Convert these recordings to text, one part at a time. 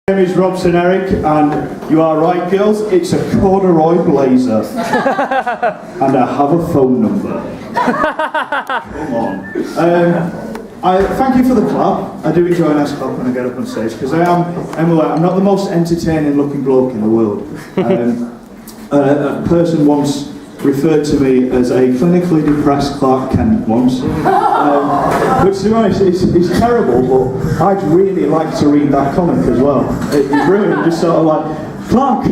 My name is Robson Eric, and you are right, girls, it's a corduroy blazer. And I have a phone number. Come on. I thank you for the clap. I do enjoy a nice clap when I get up on stage, because I'm not the most entertaining looking bloke in the world. A person once referred to me as a clinically depressed Clark Kent once, which to be honest is terrible, but I'd really like to read that comic as well. It'd be brilliant, just sort of like, Clark,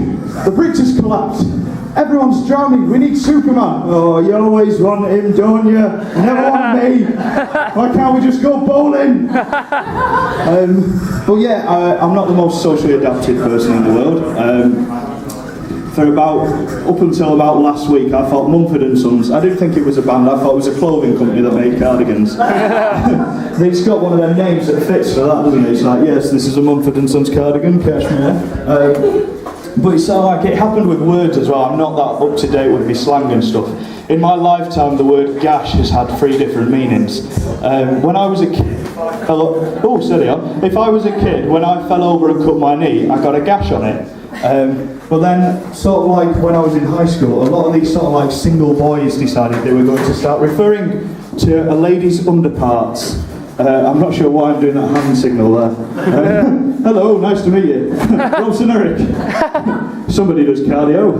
the bridge has collapsed, everyone's drowning, we need Superman. Oh, you always want him, don't you? You never want me. Why can't we just go bowling? But yeah, I'm not the most socially adapted person in the world. Up until about last week, I thought Mumford & Sons, I didn't think it was a band, I thought it was a clothing company that made cardigans. It's got one of their names that fits for that, doesn't it? It's like, yes, this is a Mumford & Sons cardigan, cashmere. But it's sort of like, it happened with words as well. I'm not that up to date with my slang and stuff. In my lifetime, the word gash has had 3 different meanings. When I was a kid, if I was a kid, when I fell over and cut my knee, I got a gash on it. But then, sort of like when I was in high school, a lot of these sort of like single boys decided they were going to start referring to a lady's underparts. I'm not sure why I'm doing that hand signal there. Hello, nice to meet you. Robson Eric. Somebody does cardio.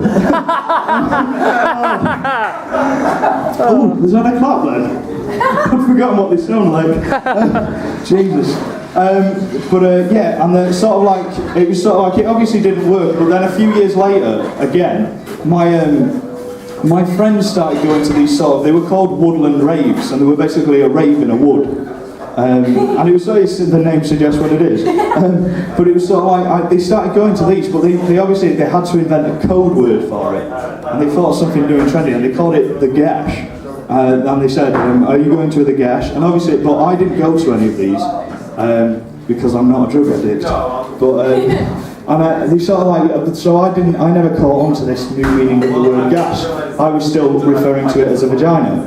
Oh, there's not a clap there. I've forgotten what they sound like. Jesus. Yeah, and then sort of like, it was sort of like, it obviously didn't work, but then a few years later, again, my friends started going to these sort of, they were called woodland raves, and they were basically a rave in a wood. And it was the name suggests what it is. But it was sort of like, they started going to these, but they obviously, they had to invent a code word for it. And they thought something new and trendy, and they called it the gash. And they said, are you going to the gash? And obviously, but I didn't go to any of these. Because I'm not a drug addict, but and they sort of like, so I never caught on to this new meaning of the word gash. I was still referring to it as a vagina,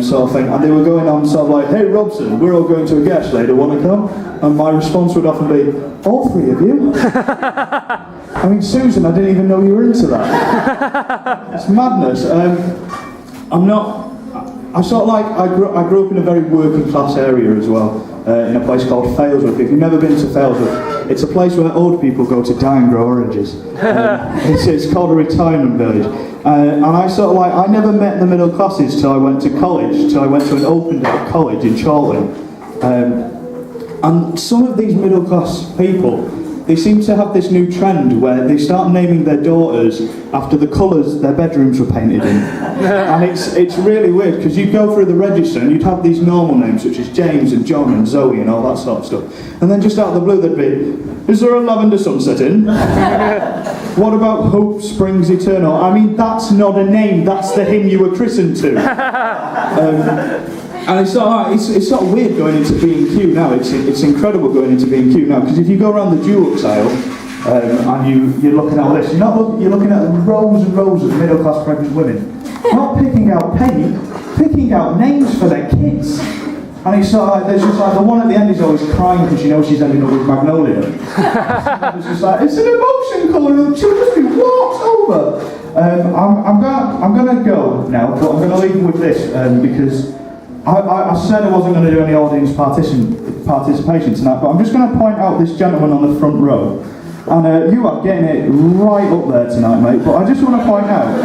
sort of thing. And they were going on sort of like, hey Robson, we're all going to a gash later, want to come? And my response would often be, all 3 of you? I mean, Susan, I didn't even know you were into that. It's madness. I grew up in a very working class area as well. In a place called Failsworth. If you've never been to Failsworth, it's a place where old people go to die and grow oranges. It's called a retirement village. And I never met the middle classes till I went to college, till I went to an open day college in Charlton. And some of these middle class people, they seem to have this new trend where they start naming their daughters after the colours their bedrooms were painted in. And it's really weird, because you'd go through the register and you'd have these normal names such as James and John and Zoe and all that sort of stuff. And then just out of the blue there'd be, is there a lavender sunset in? What about Hope Springs Eternal? I mean, that's not a name, that's the hymn you were christened to. And it's sort of weird going into B&Q now. It's incredible going into B&Q now, because if you go around the Dulux aisle and you're looking at this, you're looking at rows and rows of middle class pregnant women, not picking out paint, picking out names for their kids. And it's sort of like, there's just like, the one at the end is always crying because she knows she's ending up with Magnolia. It's just like, it's an emotion colour and she'll just be walked over. I'm gonna go now, but I'm gonna leave with this because I said I wasn't going to do any audience participation tonight, but I'm just going to point out this gentleman on the front row. And you are getting it right up there tonight, mate, but I just want to point out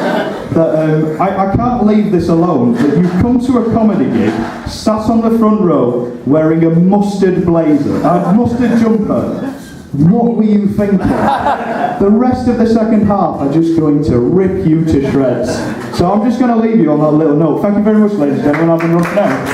that I can't leave this alone, that you've come to a comedy gig, sat on the front row, wearing a mustard blazer, a mustard jumper. What were you thinking? The rest of the second half are just going to rip you to shreds. So I'm just going to leave you on that little note. Thank you very much, ladies and gentlemen. I've been Robson Eric.